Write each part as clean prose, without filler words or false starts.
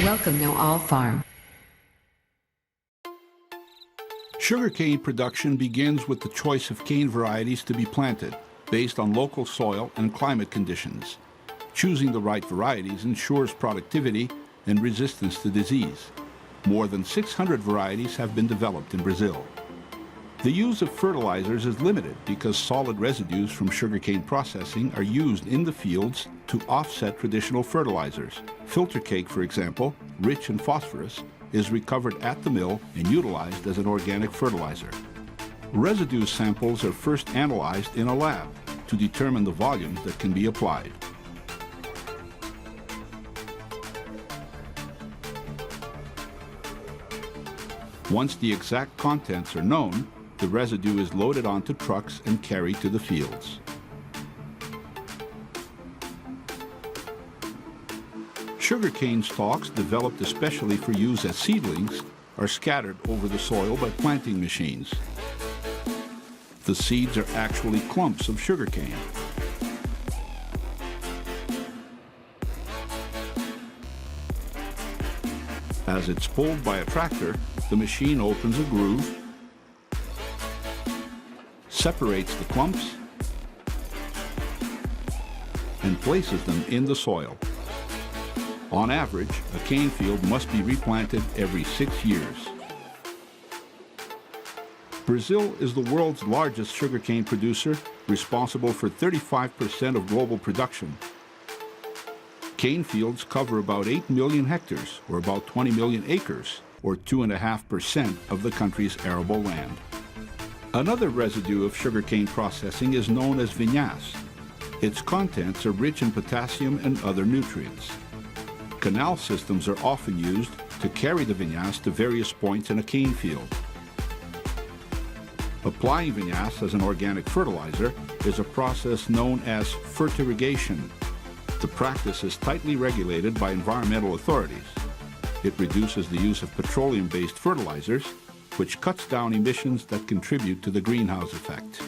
Welcome to All Farm. Sugarcane production begins with the choice of cane varieties to be planted, based on local soil and climate conditions. Choosing the right varieties ensures productivity and resistance to disease. More than 600 varieties have been developed in Brazil. The use of fertilizers is limited because solid residues from sugarcane processing are used in the fields to offset traditional fertilizers. Filter cake, for example, rich in phosphorus, is recovered at the mill and utilized as an organic fertilizer. Residue samples are first analyzed in a lab to determine the volumes that can be applied. Once the exact contents are known, the residue is loaded onto trucks and carried to the fields. Sugarcane stalks, developed especially for use as seedlings, are scattered over the soil by planting machines. The seeds are actually clumps of sugarcane. As it's pulled by a tractor, the machine opens a groove, separates the clumps, and places them in the soil. On average, a cane field must be replanted every 6 years. Brazil is the world's largest sugarcane producer, responsible for 35% of global production. Cane fields cover about 8 million hectares, or about 20 million acres, or 2.5% of the country's arable land. Another residue of sugarcane processing is known as vinasse. Its contents are rich in potassium and other nutrients. Canal systems are often used to carry the vinasse to various points in a cane field. Applying vinasse as an organic fertilizer is a process known as fertirrigation. The practice is tightly regulated by environmental authorities. It reduces the use of petroleum-based fertilizers, which cuts down emissions that contribute to the greenhouse effect.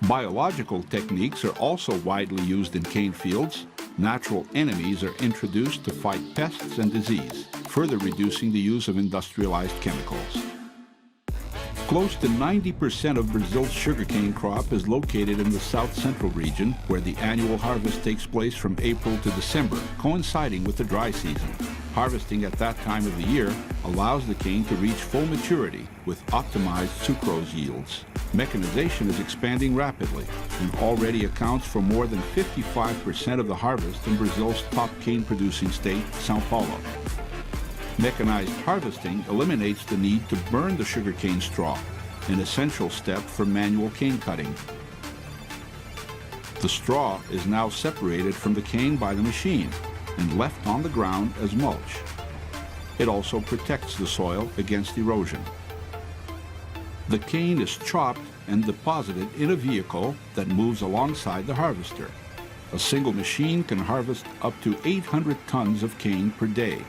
Biological techniques are also widely used in cane fields. Natural enemies are introduced to fight pests and disease, further reducing the use of industrialized chemicals. Close to 90% of Brazil's sugarcane crop is located in the south-central region, where the annual harvest takes place from April to December, coinciding with the dry season. Harvesting at that time of the year allows the cane to reach full maturity with optimized sucrose yields. Mechanization is expanding rapidly and already accounts for more than 55% of the harvest in Brazil's top cane-producing state, São Paulo. Mechanized harvesting eliminates the need to burn the sugarcane straw, an essential step for manual cane cutting. The straw is now separated from the cane by the machine and left on the ground as mulch. It also protects the soil against erosion. The cane is chopped and deposited in a vehicle that moves alongside the harvester. A single machine can harvest up to 800 tons of cane per day.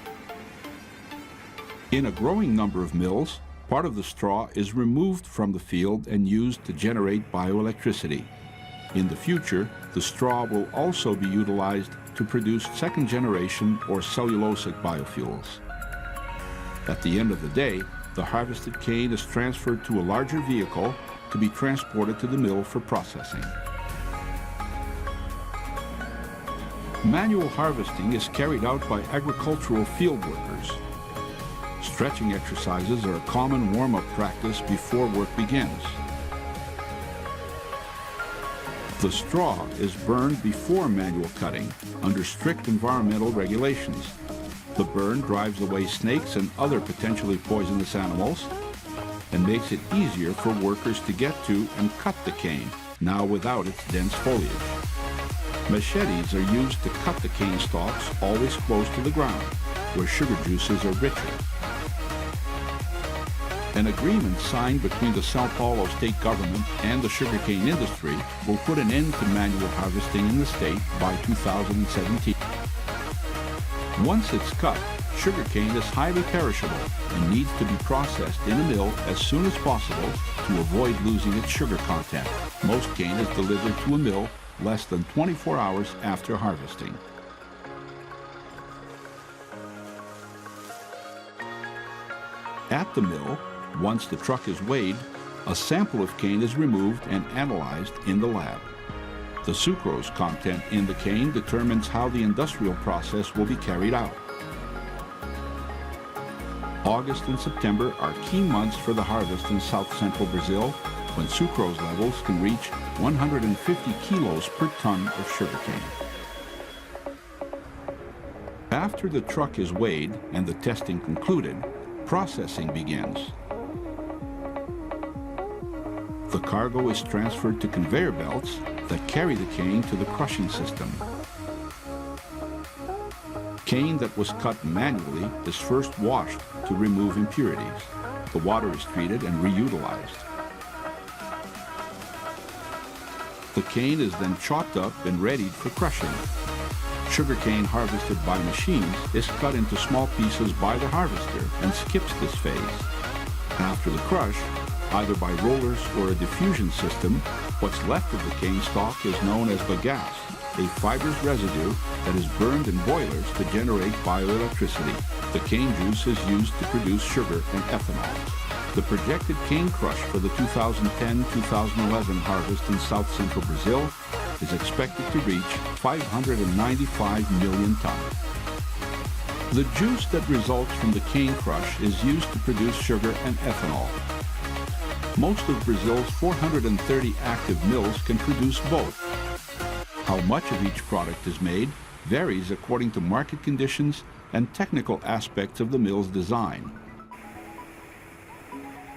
In a growing number of mills, part of the straw is removed from the field and used to generate bioelectricity. In the future, the straw will also be utilized to produce second-generation or cellulosic biofuels. At the end of the day, the harvested cane is transferred to a larger vehicle to be transported to the mill for processing. Manual harvesting is carried out by agricultural field workers. Stretching exercises are a common warm-up practice before work begins. The straw is burned before manual cutting under strict environmental regulations. The burn drives away snakes and other potentially poisonous animals and makes it easier for workers to get to and cut the cane, now without its dense foliage. Machetes are used to cut the cane stalks always close to the ground, where sugar juices are richer. An agreement signed between the São Paulo state government and the sugarcane industry will put an end to manual harvesting in the state by 2017. Once it's cut, Sugarcane is highly perishable and needs to be processed in a mill as soon as possible to avoid losing its sugar content. Most cane is delivered to a mill less than 24 hours after harvesting. At the mill, once the truck is weighed, a sample of cane is removed and analyzed in the lab. The sucrose content in the cane determines how the industrial process will be carried out. August and September are key months for the harvest in south-central Brazil, when sucrose levels can reach 150 kilos per ton of sugarcane. After the truck is weighed and the testing concluded, processing begins. The cargo is transferred to conveyor belts that carry the cane to the crushing system. Cane that was cut manually is first washed to remove impurities. The water is treated and reutilized. The cane is then chopped up and readied for crushing. Sugarcane harvested by machines is cut into small pieces by the harvester and skips this phase. After the crush, either by rollers or a diffusion system, what's left of the cane stalk is known as bagasse, a fibrous residue that is burned in boilers to generate bioelectricity. The cane juice is used to produce sugar and ethanol. The projected cane crush for the 2010-2011 harvest in south-central Brazil is expected to reach 595 million tons. The juice that results from the cane crush is used to produce sugar and ethanol. Most of Brazil's 430 active mills can produce both. How much of each product is made varies according to market conditions and technical aspects of the mill's design.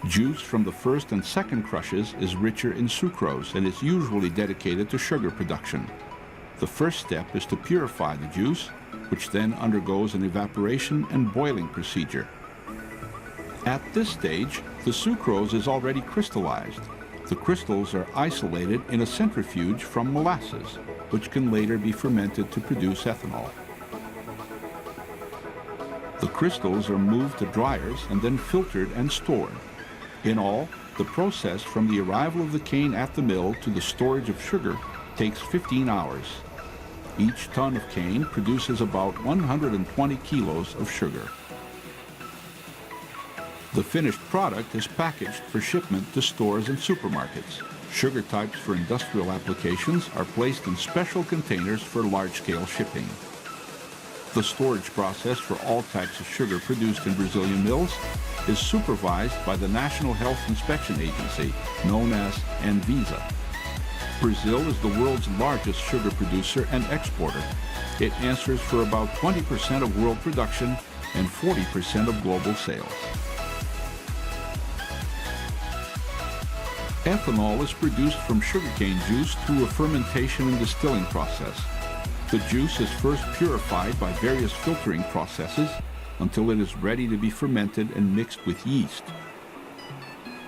Juice from the first and second crushes is richer in sucrose and is usually dedicated to sugar production. The first step is to purify the juice, which then undergoes an evaporation and boiling procedure. At this stage, the sucrose is already crystallized. The crystals are isolated in a centrifuge from molasses, which can later be fermented to produce ethanol. The crystals are moved to dryers and then filtered and stored. In all, the process from the arrival of the cane at the mill to the storage of sugar takes 15 hours. Each ton of cane produces about 120 kilos of sugar. The finished product is packaged for shipment to stores and supermarkets. Sugar types for industrial applications are placed in special containers for large-scale shipping. The storage process for all types of sugar produced in Brazilian mills is supervised by the National Health Inspection Agency, known as Anvisa. Brazil is the world's largest sugar producer and exporter. It answers for about 20% of world production and 40% of global sales. Ethanol is produced from sugarcane juice through a fermentation and distilling process. The juice is first purified by various filtering processes until it is ready to be fermented and mixed with yeast.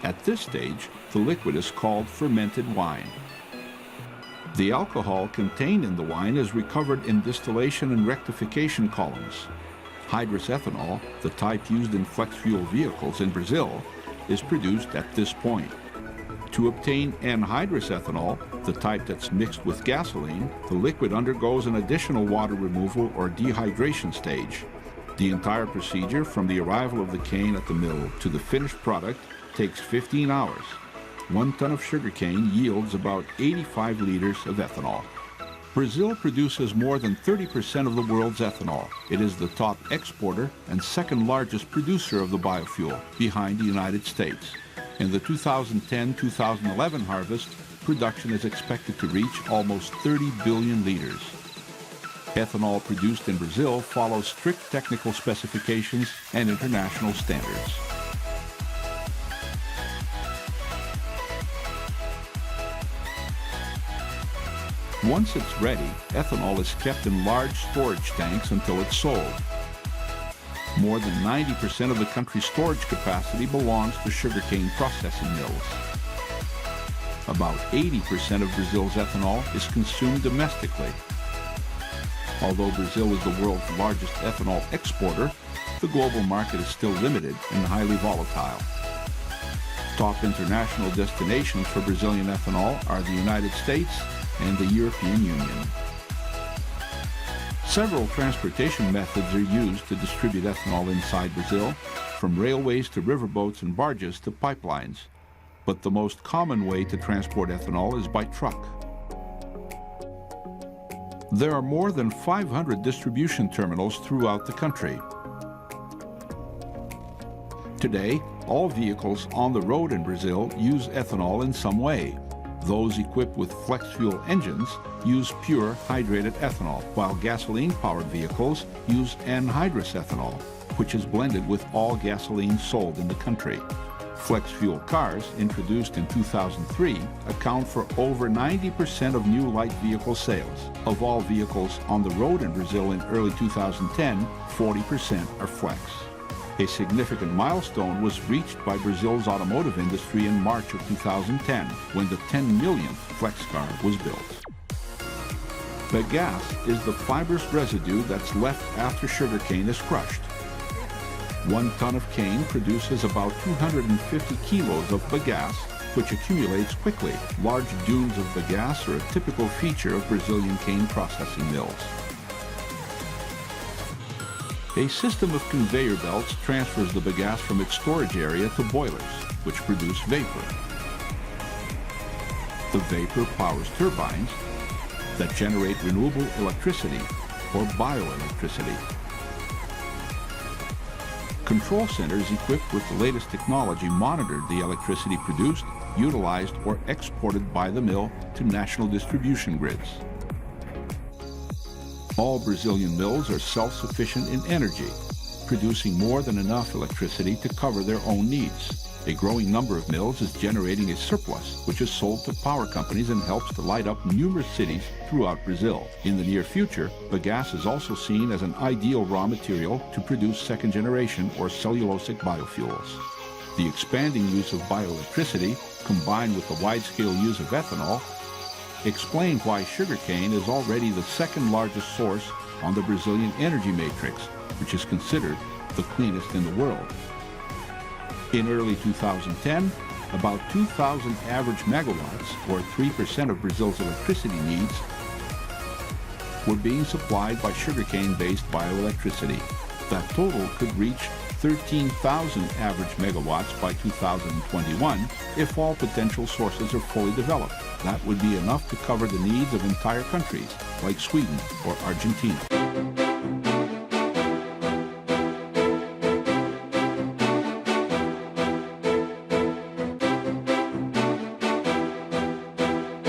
At this stage, the liquid is called fermented wine. The alcohol contained in the wine is recovered in distillation and rectification columns. Hydrous ethanol, the type used in flex fuel vehicles in Brazil, is produced at this point. To obtain anhydrous ethanol, the type that's mixed with gasoline, the liquid undergoes an additional water removal or dehydration stage. The entire procedure from the arrival of the cane at the mill to the finished product takes 15 hours. 1 ton of sugarcane yields about 85 liters of ethanol. Brazil produces more than 30% of the world's ethanol. It is the top exporter and second largest producer of the biofuel, behind the United States. In the 2010-2011 harvest, production is expected to reach almost 30 billion liters. Ethanol produced in Brazil follows strict technical specifications and international standards. Once it's ready, ethanol is kept in large storage tanks until it's sold. More than 90% of the country's storage capacity belongs to sugarcane processing mills. About 80% of Brazil's ethanol is consumed domestically. Although Brazil is the world's largest ethanol exporter, the global market is still limited and highly volatile. Top international destinations for Brazilian ethanol are the United States and the European Union. Several transportation methods are used to distribute ethanol inside Brazil, from railways to riverboats and barges to pipelines. But the most common way to transport ethanol is by truck. There are more than 500 distribution terminals throughout the country. Today, all vehicles on the road in Brazil use ethanol in some way. Those equipped with flex fuel engines use pure hydrated ethanol, while gasoline-powered vehicles use anhydrous ethanol, which is blended with all gasoline sold in the country. Flex fuel cars, introduced in 2003, account for over 90% of new light vehicle sales. Of all vehicles on the road in Brazil in early 2010, 40% are flex. A significant milestone was reached by Brazil's automotive industry in March of 2010, when the 10 millionth flex car was built. Bagasse is the fibrous residue that's left after sugarcane is crushed. 1 ton of cane produces about 250 kilos of bagasse, which accumulates quickly. Large dunes of bagasse are a typical feature of Brazilian cane processing mills. A system of conveyor belts transfers the bagasse from its storage area to boilers, which produce vapor. The vapor powers turbines that generate renewable electricity, or bioelectricity. Control centers equipped with the latest technology monitored the electricity produced, utilized, or exported by the mill to national distribution grids. All Brazilian mills are self-sufficient in energy, producing more than enough electricity to cover their own needs. A growing number of mills is generating a surplus, which is sold to power companies and helps to light up numerous cities throughout Brazil. In the near future, bagasse is also seen as an ideal raw material to produce second-generation or cellulosic biofuels. The expanding use of bioelectricity, combined with the wide-scale use of ethanol, explain why sugarcane is already the second largest source on the Brazilian energy matrix, which is considered the cleanest in the world. In early 2010, about 2,000 average megawatts, or 3% of Brazil's electricity needs, were being supplied by sugarcane-based bioelectricity. That total could reach 13,000 average megawatts by 2021 if all potential sources are fully developed. That would be enough to cover the needs of entire countries like Sweden or Argentina.